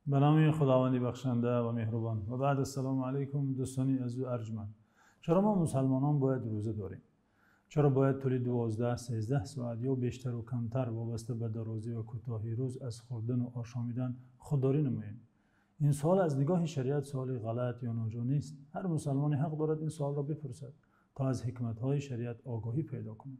به نام خداوند بخشنده و مهربان و بعد السلام علیکم دوستانی عزیز و ارجمند. چرا ما مسلمانان باید روزه داریم؟ چرا باید طول 12-13 ساعت یا بیشتر و کمتر وابسته به درازی و کوتاهی روز از خوردن و آشامیدن خودداری نماییم؟ این سوال از نگاه شریعت سوال غلط یا ناجا نیست. هر مسلمان حق دارد این سوال را بپرسد تا از حکمت‌های شریعت آگاهی پیدا کند.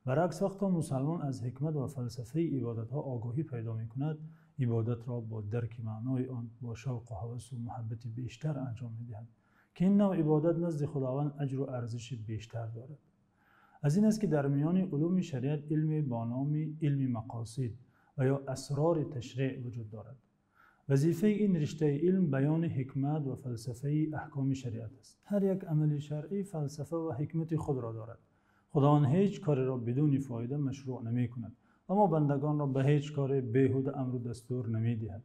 برعکس وقتا مسلمان از حکمت و فلسفه عبادت‌ها آگاهی پیدا می‌کند، عبادت را با درک معنای آن با شوق و هوس و محبت بیشتر انجام می‌دهد که این نوع عبادت نزد خداوند اجر و ارزش بیشتر دارد. از این است که در میان علوم شریعت علم با نام علم مقاصد و یا اسرار تشریع وجود دارد. وظیفه این رشته علم بیان حکمت و فلسفه احکام شریعت است. هر یک عمل شرعی فلسفه و حکمت خود را دارد. خداوند هیچ کاری را بدون فایده مشروع نمی کند، اما بندگان را به هیچ کار بیهوده امر و دستور نمی دهد.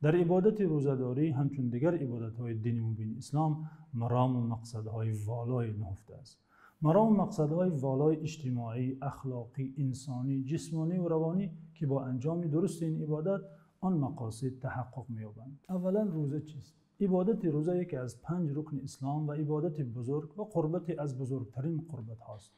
در عبادت روزه‌داری همچون دیگر عبادت‌های دین مبین اسلام مرام و مقصدهای والای نهفته است. مرام و مقصدهای والای اجتماعی، اخلاقی، انسانی، جسمانی و روانی که با انجام درست این عبادت آن مقاصد تحقق می‌یابند. اولا روزه چیست؟ عبادت روزه یکی از 5 رکن اسلام و عبادت بزرگ و قربت از بزرگترین قربت هاست.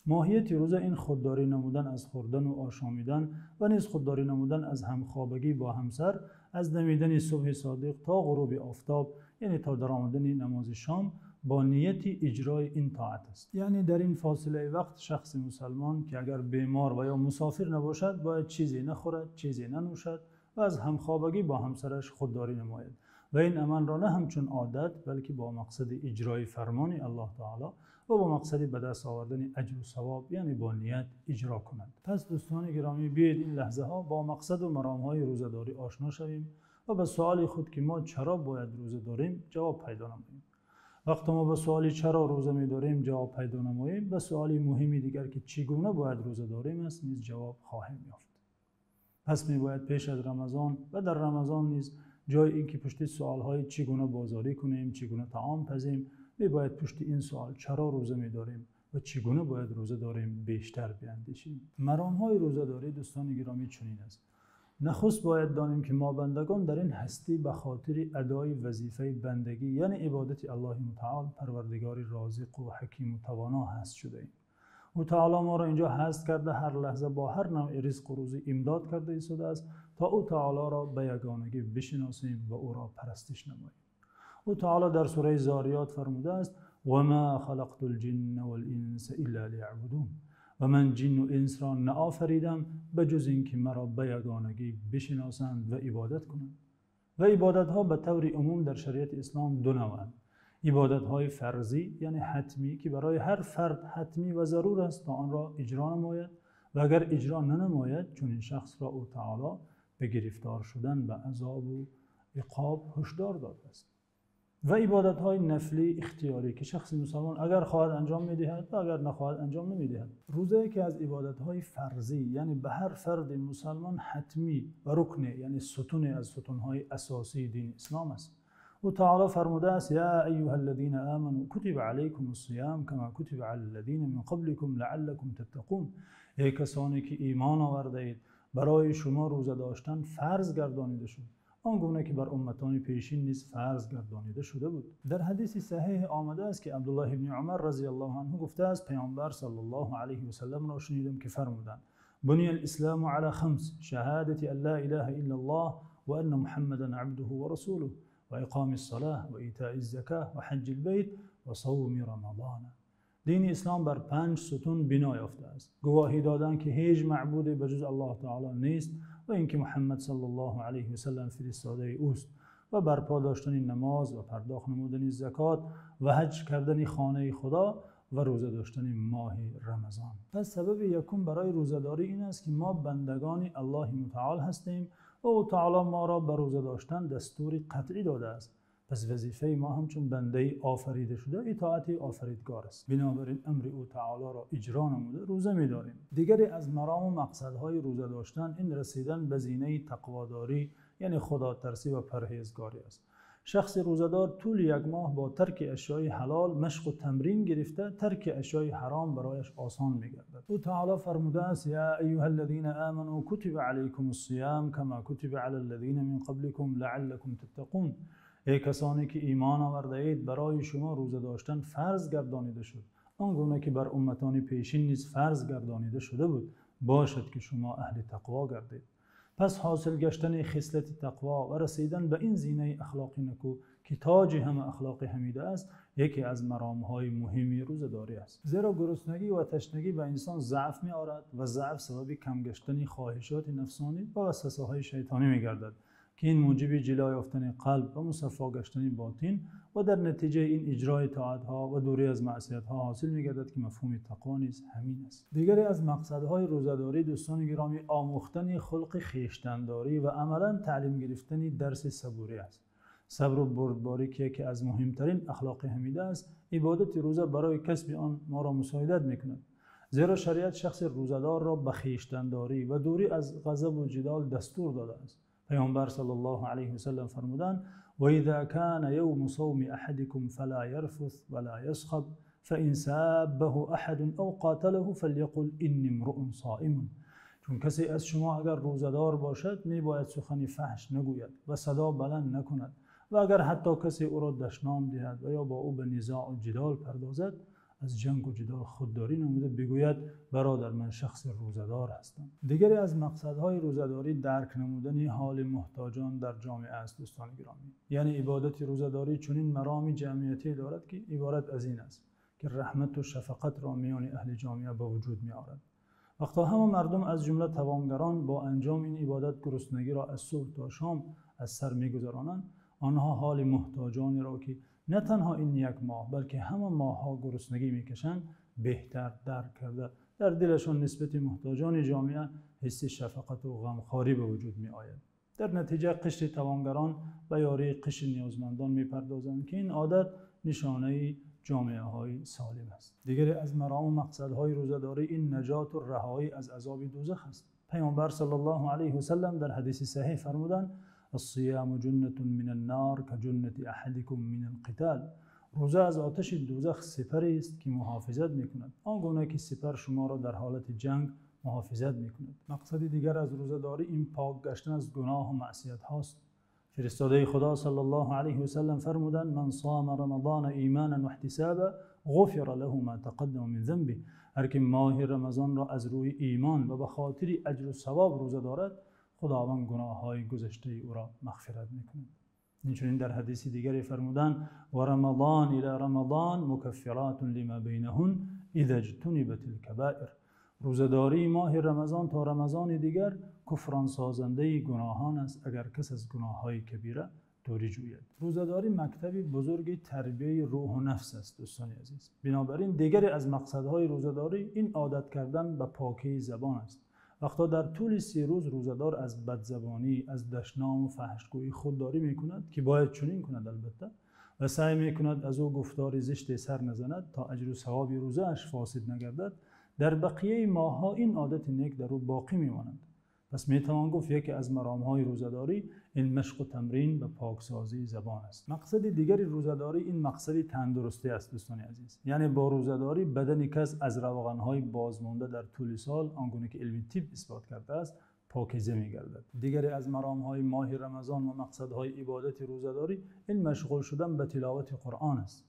ماهیت روزه این خودداری نمودن از خوردن و آشامیدن و نیز خودداری نمودن از همخوابگی با همسر، از دمیدن صبح صادق تا غروب آفتاب، یعنی تا درآمدن نماز شام، با نیت اجرای این طاعت است. یعنی در این فاصله وقت شخص مسلمان که اگر بیمار و یا مسافر نباشد باید چیزی نخورد، چیزی ننوشد و از همخوابگی با همسرش خودداری نماید و این عمل را نه همچون عادت بلکه با مقصد اجرای فرمان الله تعالی و با مقصد به دست آوردن اجر و ثواب، یعنی با نیت اجرا کنند. پس دوستان گرامی، بیایید این لحظه ها با مقصد و مرام های روزه‌داری آشنا شویم و به سوال خود که ما چرا باید روزه داریم جواب پیدا نماییم. وقتی ما به سوالی چرا روزه می داریم جواب پیدا نماییم، به سوالی مهمی دیگر که چگونه باید روزه داریم است نیز جواب خواهیم یافت. پس می باید پیش از رمضان و در رمضان نیز جای این که پشت سوال‌های چگونه بازاری کنیم، چگونه طعام پزیم، می باید پشت این سوال چرا روزه می داریم و چگونه باید روزه داریم بیشتر بیاندیشیم. مرام‌های روزه‌داری دوستان گرامی چنین است. نخست باید دانیم که ما بندگان در این هستی به خاطر ادای وظیفه بندگی یعنی عبادت الله متعال پروردگار رازق و حکیم و توانا هست شده ایم. او تعالی ما را اینجا هست کرده، هر لحظه با هر نوع رزق و روزی امداد کرده ایستاده است تا او تعالی را به یگانگی بشناسیم و او را پرستش نماییم. او تعالی در سوره زاریات فرموده است: و ما خلقت الجن والانس الا لیعبدون. و من جن و انس را نآفریدم به جز اینکه مرا به یگانگی بشناسند و عبادت کنند. و عبادت ها به طور عموم در شریعت اسلام دو نوعند: عبادت های فرضی یعنی حتمی که برای هر فرد حتمی و ضرور است تا آن را اجرا نماید و اگر اجرا ننماید چون این شخص را او تعالی به گرفتار شدن به عذاب و عقاب هشدار داده است. و عبادت های نفلی اختیاری که شخص مسلمان اگر خواهد انجام می‌دهد و اگر نخواهد انجام نمی‌دهد. روزه که از عبادت های فرضی یعنی به هر فرد مسلمان حتمی و رکن یعنی ستون از ستون های اساسی دین اسلام است. و تعالی فرموده است: یا ایها الذین آمنوا کتب علیکم الصیام کما کتب علی الذین من قبلکم لعلکم تتقون. ای کسانی که ایمان آورده اید برای شما روزه داشتن فرض گردانیده شد آنگونه که بر امتان پیشین نیز فرض گردانیده شده بود. در حدیث صحیح آمده است که عبدالله ابن عمر رضی الله عنه گفته است پیامبر صلی الله علیه و سلم را شنیدم که فرمودند: بنی الاسلام علی 5: شهادت ان لا اله الا الله و ان محمدا عبده و رسوله و اقام الصلاه و ایتاء الزکاه و حج البیت و صوم رمضان. دین اسلام بر 5 ستون بنا یافته است: گواهی دادن که هیچ معبود به جز الله تعالی نیست و اینکه محمد صلی الله علیه و سلم فرستاده اوست و برپا داشتن نماز و پرداخت نمودن زکات و حج کردن خانه خدا و روزه داشتن ماه رمضان. پس سبب یکم برای روزه‌داری این است که ما بندگان الله متعال هستیم و او تعالی ما را به روزه داشتن دستور قطعی داده است. پس وظیفه ما همچون بنده آفریده شده اطاعت آفریدگار است. بنابراین امر او تعالی را اجرا نموده روزه می‌داریم. دیگری از مرام و مقصدهای روزه داشتن این رسیدن به زینه تقواداری یعنی خدا ترسی و پرهیزگاری است. شخص روزدار طول یک ماه با ترک اشیای حلال مشق و تمرین گرفته ترک اشیای حرام برایش آسان می‌گردد. او تعالی فرموده است یا ایها الذین آمنوا کتب علیکم الصیام کما کتب علی الذین من قبلکم لعلکم تتقون. ای کسانی که ایمان آورده اید برای شما روزه داشتن فرض گردانیده شد آنگونه که بر امتان پیشین نیز فرض گردانیده شده بود باشد که شما اهل تقوا گردید. پس حاصل گشتن خصلت تقوا و رسیدن به این زینه اخلاق نکو که تاج همه اخلاق حمیده است یکی از مرامهای مهمی روزه‌داری است. زیرا گرسنگی و تشنگی به انسان ضعف می‌آورد و ضعف سبب کم گشتن خواهشات نفسانی و وسوسه‌های شیطانی می‌گردد که این موجب جلوه یافتن قلب و مصفا گشتن باطن و در نتیجه این اجرای طاعت‌ها و دوری از معصیت‌ها حاصل می‌گردد که مفهوم تقوا نیز همین است. دیگری از مقصدهای روزه‌داری دوستان گرامی آموختن خلق خویشتن‌داری و عملاً تعلیم گرفتن درس صبوری است. صبر و بردباری که یکی از مهمترین اخلاق حمیده است، عبادت روزه برای کسب آن ما را مساعدت می‌کند. زیرا شریعت شخص روزه‌دار را به خویشتن‌داری و دوری از غضب و جدال دستور داده است. پیامبر صلی الله علیه و سلم فرمودند و اذا کان یوم صوم احدکم فلا یرفث ولا یصخب فان سابه احد او قاتله فلیقل انی امرؤ صائم. چون کسی از شما اگر روزه‌دار باشد میباید سخنی فحش نگوید و صدا بلند نکند و اگر حتی کسی او را دشنام دهد و یا با او به نزاع و جدال پردازد از جنگ و جدال خودداری نموده بگوید برادر من شخص روزه‌دار هستم. دیگری از مقصدهای روزه‌داری درک نمودن حال محتاجان در جامعه است دوستان گرامی. یعنی عبادت روزه‌داری چنین مرام جمعیتی دارد که عبارت از این است که رحمت و شفقت را میان اهل جامعه به وجود می‌آورد. وقتا همه مردم از جمله توانگران با انجام این عبادت گرسنگی را از صبح تا شام از سر می‌گذرانند، آنها حال محتاجانی را که نه تنها این یک ماه بلکه همه ماه‌ها گرسنگی می‌کشند بهتر درک کرده در دلشان نسبت محتاجان جامعه حس شفقت و غمخواری به وجود می‌آید. در نتیجه قشر توانگران و یاری قشر نیازمندان می‌پردازند که این عادت نشانه جامعه‌های سالم است. دیگری از مرام و مقصدهای روزه‌داری این نجات و رهایی از عذاب دوزخ است. پیامبر صلی الله علیه و سلم در حدیث صحیح فرمودند الصیام جنة من النار کجنة احدکم من القتال. روزه از آتش دوزخ سپری است که محافظت می‌کند آنگونه که سپر شما را در حالت جنگ محافظت می‌کند. مقصد دیگر از روزه‌داری این پاک گشتن از گناه و معصیت هاست. فرستاده خدا صلی الله علیه و سلم فرمودند من صام رمضان ایمانا و احتسابا غفر له ما تقدم من ذنبه. هر که ماه رمضان را از روی ایمان و به خاطر اجر و ثواب روزه دارد خداوند گناه‌های گذشته او را مغفرت می‌کند. اینچنین در حدیث دیگری فرمودند و رمضان الی رمضان مکفرات لما بینهن اذا اجتنبت الکبائر. روزه‌داری ماه رمضان تا رمضان دیگر کفران سازنده گناهان است اگر کس از گناه‌های کبیره دوری جوید. روزه‌داری مکتبی بزرگ تربیت روح و نفس است دوستان عزیز. بنابراین دیگری از مقصدهای روزه‌داری این عادت کردن به پاکی زبان است. وقتا در طول 3 روز روزه‌دار از بدزبانی، از دشنام و فحشگویی خودداری می‌کند که باید چنین کند البته و سعی می‌کند از او گفتار زشت سر نزند تا اجر و ثواب روزه‌اش فاسد نگردد، در بقیه ماه‌ها این عادت نیک در او باقی می‌ماند. پس میتوان گفت یکی از مرام‌های روزه‌داری این مشق و تمرین به پاکسازی زبان است. مقصد دیگری روزه‌داری این مقصد تندرستی است دوستان عزیز. یعنی با روزه‌داری بدن کس از روغن‌های بازمانده در طول سال آنگونه که علم طب اثبات کرده است پاکیزه می‌گردد. دیگری از مرام‌های ماه رمضان و مقصدهای عبادت روزه‌داری این مشغول شدن به تلاوت قرآن است.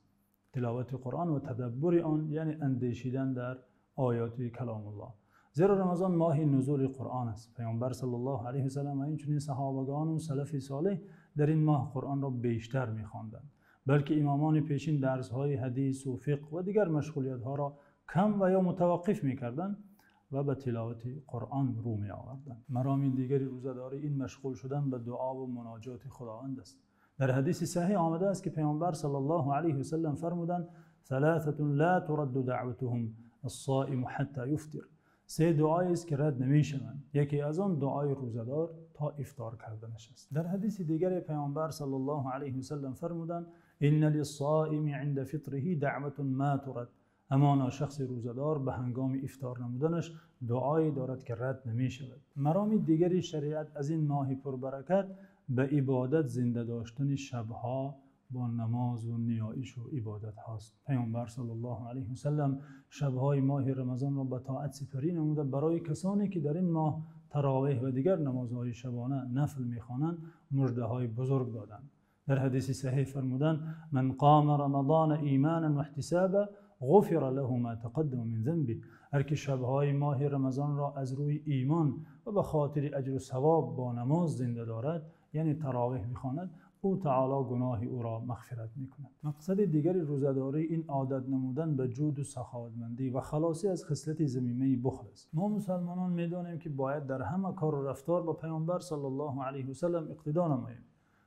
تلاوت قرآن و تدبر آن یعنی اندیشیدن در آیات کلام الله. زیرا رمضان ماه نزول قرآن است. پیامبر صلی الله علیه و سلم و اینچنین صحابگان و سلف صالح در این ماه قرآن را بیشتر می‌خواندند، بلکه امامان پیشین درس‌های حدیث و فقه و دیگر مشغولیت‌ها را کم و یا متوقف می‌کردند و به تلاوت قرآن رو می‌آوردند. مرام دیگری روزه‌داری این مشغول شدن به دعا و مناجات خداوند است. در حدیث صحیح آمده است که پیامبر صلی الله علیه و سلم فرمودند ثلاثة لا ترد دعوتهم الصائم حتی یفطر. 3 دعایی است که رد نمی‌شوند. یکی از آن دعای روزه‌دار تا افطار کردنش است. در حدیث دیگر پیامبر صلی الله علیه و سلم فرمودند ان للصائم عند فطره دعوة ما ترد. همانا شخص روزه‌دار به هنگام افطار نمودنش دعایی دارد که رد نمی‌شود. مرام دیگری شریعت از این ماه پربرکت به عبادت زنده داشتن شبها با نماز و نیایش و عبادت هاست. پیامبر صلی الله علیه و سلم شبهای ماه رمضان را به طاعت سپری نموده برای کسانی که در این ماه تراویح و دیگر نمازهای شبانه نفل می‌خوانند مژده های بزرگ دادند. در حدیث صحیح فرمودند من قام رمضان ایمانا و احتسابا غفر له ما تقدم من ذنبه. هر که شبهای ماه رمضان را از روی ایمان و به خاطر اجر و ثواب با نماز زنده دارد، یعنی تراویح می‌خواند، او تعالی گناه او را مغفرت می‌کند. مقصد دیگری روزه‌داری این عادت نمودن به جود و سخاوتمندی و خلاصی از خصلت ذمیمه بخل است. ما مسلمانان می‌دانیم که باید در همه کار و رفتار با پیامبر صلی الله علیه و سلم اقتدا نماییم،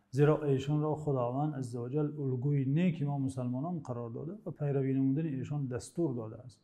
زیرا ایشان را خداوند عزوجل الگوی نیک ما مسلمانان قرار داده و پیروی نمودن ایشان دستور داده است.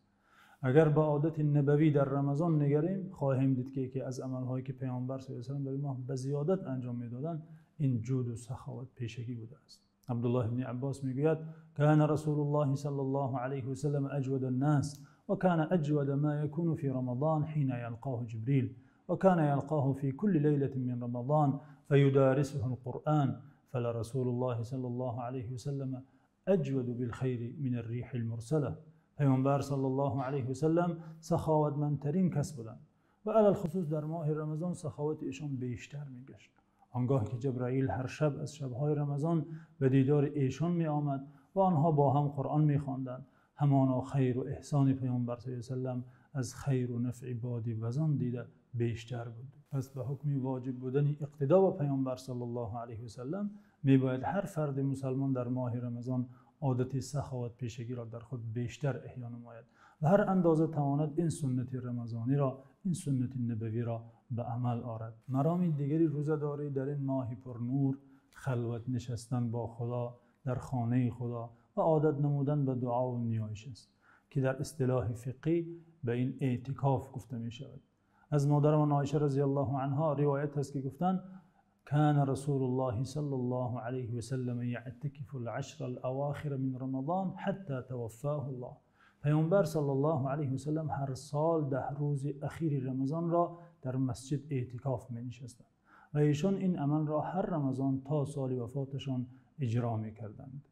اگر به عادت نبوی در رمضان نگریم، خواهیم دید که یکی از عملهایی که پیامبر صلی الله علیه و سلم در این ماه به زیادت انجام می‌دادند این جود و سخاوت پیشگی بوده است. عبدالله بن عباس میگوید کان رسول الله صلی الله علیه و سلم اجود الناس و کان اجود ما یکون فی رمضان حين یلقاه جبریل و کان یلقاه فی كل لیلة من رمضان فیدارسه القرآن فلرسول الله صلی الله علیه و سلم اجود بالخیر من الریح المرسله. پیامبر صلی الله علیه و سلم سخاوتمندترین کس بودند و علی خصوص در ماه رمضان سخاوت ایشان بیشتر میگشت. آنگاه که جبرائیل هر شب از شبهای رمضان به دیدار ایشان می آمد و آنها با هم قرآن می خواندند، همانا خیر و احسان پیامبر صلی الله علیه و سلم از خیر و نفع بادی وزان دیده بیشتر بود. پس به حکم واجب بودن اقتدا با پیامبر صلی الله علیه و سلم می باید هر فرد مسلمان در ماه رمضان عادت سخاوت پیشگی را در خود بیشتر احیا نماید و هر اندازه تواند این سنت رمضانی را، این سنت نبوی را به عمل آورد. مرام دیگری روزه‌داری در این ماه پر نور خلوت نشستن با خدا در خانه خدا و عادت نمودن به دعا و نیایش است که در اصطلاح فقهی به این اعتکاف گفته می شود. از مادرمان عایشه رضی الله عنها روایت است که گفتند كان رسول الله صلی الله علیه و سلم یعتکف العشر الاواخر من رمضان حتی توفاه الله. پیامبر صلی الله علیه و سلم هر سال 10 روز اخیر رمضان را در مسجد اعتکاف می نشستند و ایشان این عمل را هر رمضان تا سال وفاتشان اجرا می کردند.